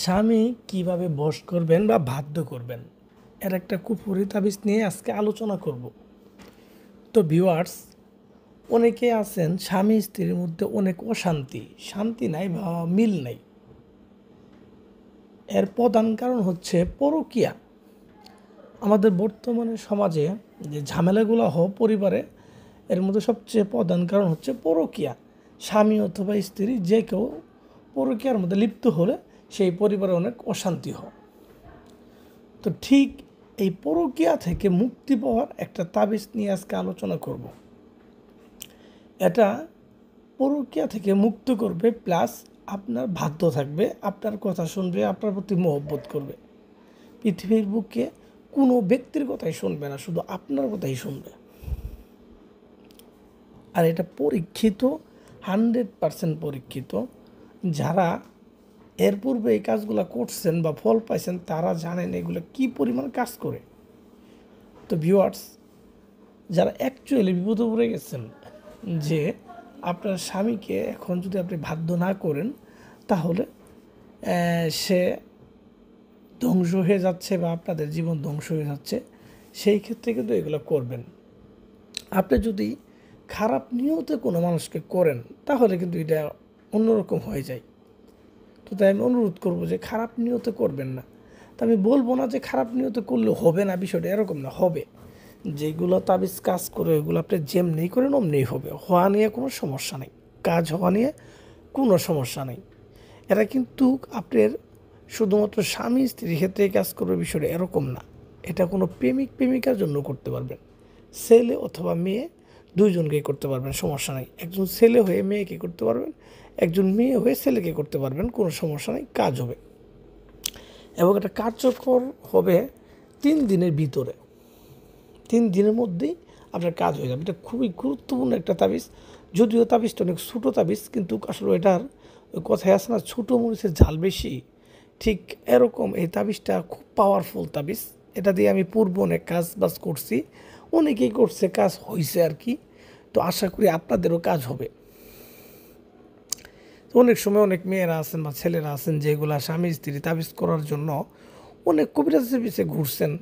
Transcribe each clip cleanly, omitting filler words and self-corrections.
স্বামী কিভাবে বশ করবেন বা বাধ্য করবেন এর একটা কুফুরি তাবিজ নিয়ে আজকে আলোচনা করব। তো ভিউয়ার্স, অনেকে আছেন স্বামী স্ত্রীর মধ্যে অনেক অশান্তি, শান্তি নাই বা মিল নাই। এর প্রধান কারণ হচ্ছে পরকীয়া। আমাদের বর্তমানে সমাজে যে ঝামেলাগুলো হয় পরিবারে, এর মধ্যে সবচেয়ে প্রধান কারণ হচ্ছে পরকীয়া। স্বামী অথবা স্ত্রী যে কেউ পরকীয়ার মধ্যে লিপ্ত হলে সেই পরিবারে অনেক অশান্তি হয়। তো ঠিক এই পরকীয়া থেকে মুক্তি পাওয়ার একটা তাবিজ নিয়ে আজকে আলোচনা করব। এটা পরকীয়া থেকে মুক্ত করবে, প্লাস আপনার বাধ্য থাকবে, আপনার কথা শুনবে, আপনার প্রতি মহব্বত করবে। পৃথিবীর বুকে কোনো ব্যক্তির কথাই শুনবে না, শুধু আপনার কথাই শুনবে। আর এটা পরীক্ষিত, 100% পরীক্ষিত। যারা এর পূর্বে এই কাজগুলো করছেন বা ফল পাইছেন তারা জানেন এগুলো কি পরিমাণ কাজ করে। তো ভিউয়ার্স, যারা অ্যাকচুয়ালি বিপদে পড়ে গেছেন যে আপনার স্বামীকে এখন যদি আপনি বাধ্য না করেন তাহলে সে ধ্বংস হয়ে যাচ্ছে বা আপনাদের জীবন ধ্বংস হয়ে যাচ্ছে, সেই ক্ষেত্রে কিন্তু এগুলো করবেন। আপনি যদি খারাপ নিয়তে কোনো মানুষকে করেন তাহলে কিন্তু এটা অন্যরকম হয়ে যায়। তো তাই আমি অনুরোধ করবো যে খারাপ নিয়তে করবেন না। তা আমি বলবো না যে খারাপ নিয়তে করলে হবে না, বিষয়টা এরকম না, হবে। যেগুলো তাবিজ কাজ করে ওগুলো আপনি যেমনি করেন অমনিই হবে, হওয়া নিয়ে কোনো সমস্যা নেই, কাজ হওয়া নিয়ে কোনো সমস্যা নেই। এটা কিন্তু আপনার শুধুমাত্র স্বামী স্ত্রীর ক্ষেত্রে কাজ করবে, বিষয়টা এরকম না। এটা কোনো প্রেমিক প্রেমিকার জন্য করতে পারবেন, ছেলে অথবা মেয়ে দুইজনকেই করতে পারবেন, সমস্যা নেই। একজন ছেলে হয়ে মেয়েকে করতে পারবেন, একজন মেয়ে হয়ে ছেলেকে করতে পারবেন, কোনো সমস্যা নেই, কাজ হবে। এবং এটা কার্যকর হবে 3 দিনের ভিতরে। 3 দিনের মধ্যেই আপনার কাজ হয়ে যাবে। এটা খুবই গুরুত্বপূর্ণ একটা তাবিজ। যদিও তাবিজটা অনেক ছোটো তাবিজ, কিন্তু আসলে এটার ওই কথায় আছে না, ছোটো মরিচের ঝাল বেশি, ঠিক এরকম এই তাবিজটা খুব পাওয়ারফুল তাবিজ। এটা দিয়ে আমি পূর্ব অনেক কাজ বাজ করছি, অনেকেই করছে, কাজ হয়েছে আর কি। তো আশা করি আপনাদেরও কাজ হবে। অনেক সময় অনেক মেয়েরা আছেন বা ছেলেরা আছেন যেগুলা স্বামী স্ত্রী তাবিজ করার জন্য অনেক কবিরাজের পিছিয়ে ঘুরছেন,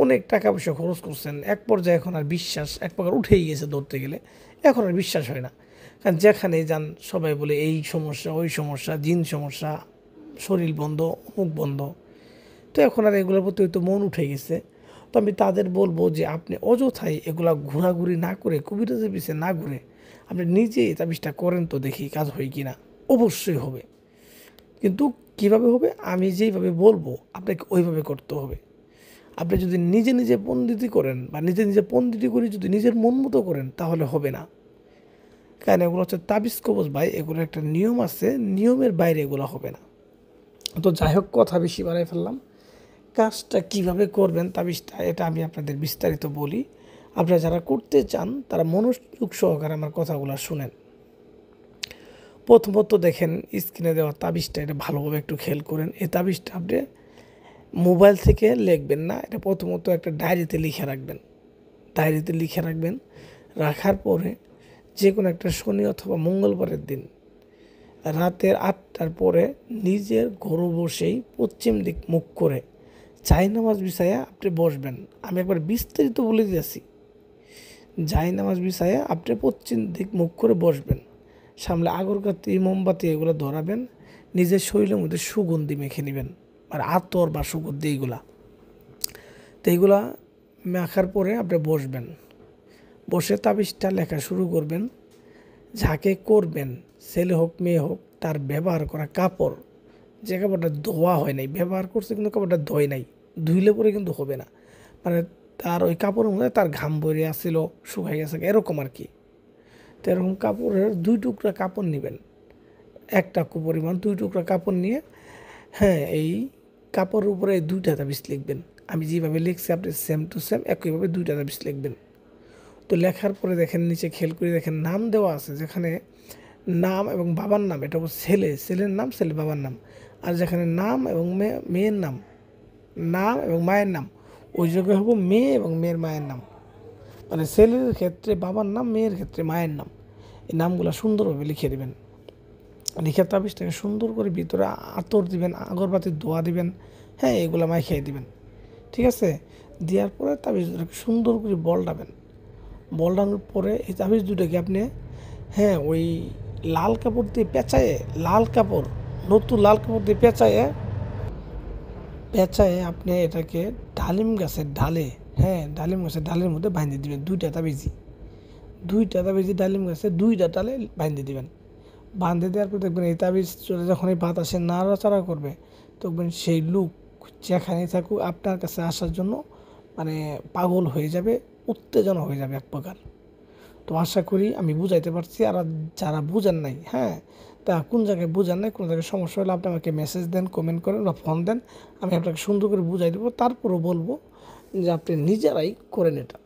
অনেক টাকা পয়সা খরচ করছেন। এক পর্যায়ে এখন আর বিশ্বাস এক প্রকার উঠেই গেছে ধরতে গেলে, এখন আর বিশ্বাস হয় না। কারণ যেখানেই যান সবাই বলে এই সমস্যা, ওই সমস্যা, জিন সমস্যা, শরীর বন্ধ, মুখ বন্ধ। তো এখন আর এগুলোর প্রতি হয়তো মন উঠে গেছে। তো আমি তাদের বলবো যে আপনি অযথাই এগুলা ঘোরাঘুরি না করে, কবিরাজের পিছিয়ে না ঘুরে আপনি নিজেই তাবিজটা করেন, তো দেখি কাজ হয় কি না। অবশ্যই হবে, কিন্তু কিভাবে হবে আমি যেইভাবে বলবো আপনাকে ওইভাবে করতে হবে। আপনি যদি নিজে নিজে পণ্ডিতি করেন বা নিজে নিজে পণ্ডিতি করে যদি নিজের মন মতো করেন তাহলে হবে না। কারণ এগুলো হচ্ছে তাবিজ কবজ ভাই, এগুলো একটা নিয়ম আছে, নিয়মের বাইরে এগুলো হবে না। তো যাই হোক, কথা বেশি বাড়াই ফেললাম। কাজটা কিভাবে করবেন তাবিজটা এটা আমি আপনাদের বিস্তারিত বলি। আপনারা যারা করতে চান তারা মনোযোগ সহকারে আমার কথাগুলো শুনেন। প্রথমত দেখেন স্ক্রিনে দেওয়া তাবিজটা, এটা ভালোভাবে একটু খেয়াল করেন। এই তাবিজটা আপনি মোবাইল থেকে লিখবেন না, এটা প্রথমত একটা ডায়েরিতে লিখে রাখবেন। ডায়েরিতে লিখে রাখবেন, রাখার পরে যে কোনো একটা শনি অথবা মঙ্গলবারের দিন রাতের 8টার পরে নিজের ঘরে বসেই পশ্চিম দিক মুখ করে জাই নামাজ বিছায়া আপনি বসবেন। আমি একবার বিস্তারিত বলে দিয়েছি। জাই নামাজ বিছায়া আপনি পশ্চিম দিক মুখ করে বসবেন, সামনে আগরবাতি মোমবাতি এগুলো ধরাবেন, নিজের শরীরের মধ্যে সুগন্ধি মেখে নেবেন, আর আতর বা সুগন্ধি এইগুলা। তো এইগুলা মাখার পরে আপনি বসবেন, বসে তাবিজটা লেখা শুরু করবেন। যাকে করবেন, ছেলে হোক মেয়ে হোক, তার ব্যবহার করা কাপড়, যে কাপড়টা ধোয়া হয় নাই, ব্যবহার করছে কিন্তু কাপড়টা ধোয় নাই, ধুইলে পরে কিন্তু হবে না, মানে তার ওই কাপড়ের মধ্যে তার ঘাম বইরে আসছিল, শুকাই গেছে এরকম আর কি। তো এরকম কাপড়ের 2 টুকরা কাপড় নেবেন, একটা পরিমাণ 2 টুকরা কাপড় নিয়ে, হ্যাঁ, এই কাপড়ের উপরে এই 2টা তাবিজ লিখবেন। আমি যেভাবে লিখছি আপনি সেম টু সেম একইভাবে 2টা তাবিজ লিখবেন। তো লেখার পরে দেখেন নিচে খেয়াল করে দেখেন নাম দেওয়া আছে, যেখানে নাম এবং বাবার নাম, এটা হচ্ছে ছেলের নাম, ছেলে বাবার নাম। আর যেখানে নাম এবং মেয়ের নাম, নাম এবং মায়ের নাম, ওই জায়গায় হবো মেয়ে এবং মেয়ের মায়ের নাম। মানে ছেলের ক্ষেত্রে বাবার নাম, মেয়ের ক্ষেত্রে মায়ের নাম। এই নামগুলো সুন্দরভাবে লিখে দেবেন। রেখে তাবিজটাকে সুন্দর করে ভিতরে আতর দিবেন, আগরবাতির ধোয়া দিবেন, হ্যাঁ এগুলো মাখিয়ে দিবেন, ঠিক আছে। দেওয়ার পরে তাবিজ দুটাকে সুন্দর করে বলটাবেন। বলটানোর পরে এই তাবিজ দুটাকে আপনি, হ্যাঁ ওই লাল কাপড় দিয়ে পেঁচায়ে, লাল কাপড়, নতুন লাল কাপড় দিয়ে পেঁচায়ে পেঁচায়ে আপনি এটাকে ডালিম গাছের ডালে, হ্যাঁ ডালিম গাছের ডালের মধ্যে বাঁধে দিবেন। দুইটা তাবিজি ডালিম গাছে দুইটা ডালে বাঁধে দিবেন। বাঁধে দেওয়ার পর দেখবেন এই তাবিজ যখন এই বাতাসে নাড়াচাড়া করবে, দেখবেন সেই লোক যেখানে থাকুক আপনার কাছে আসার জন্য মানে পাগল হয়ে যাবে, উত্তেজনা হয়ে যাবে এক প্রকার। তো আশা করি আমি বুঝাইতে পারছি। আর যারা বুঝেন নাই, হ্যাঁ তা কোন জায়গায় বুঝেন নাই, কোন জায়গায় সমস্যা হলে আপনি আমাকে মেসেজ দেন, কমেন্ট করেন বা ফোন দেন, আমি আপনাকে সুন্দর করে বুঝাই দেবো। তারপরও বলবো যে আপনি নিজেরাই করেন এটা।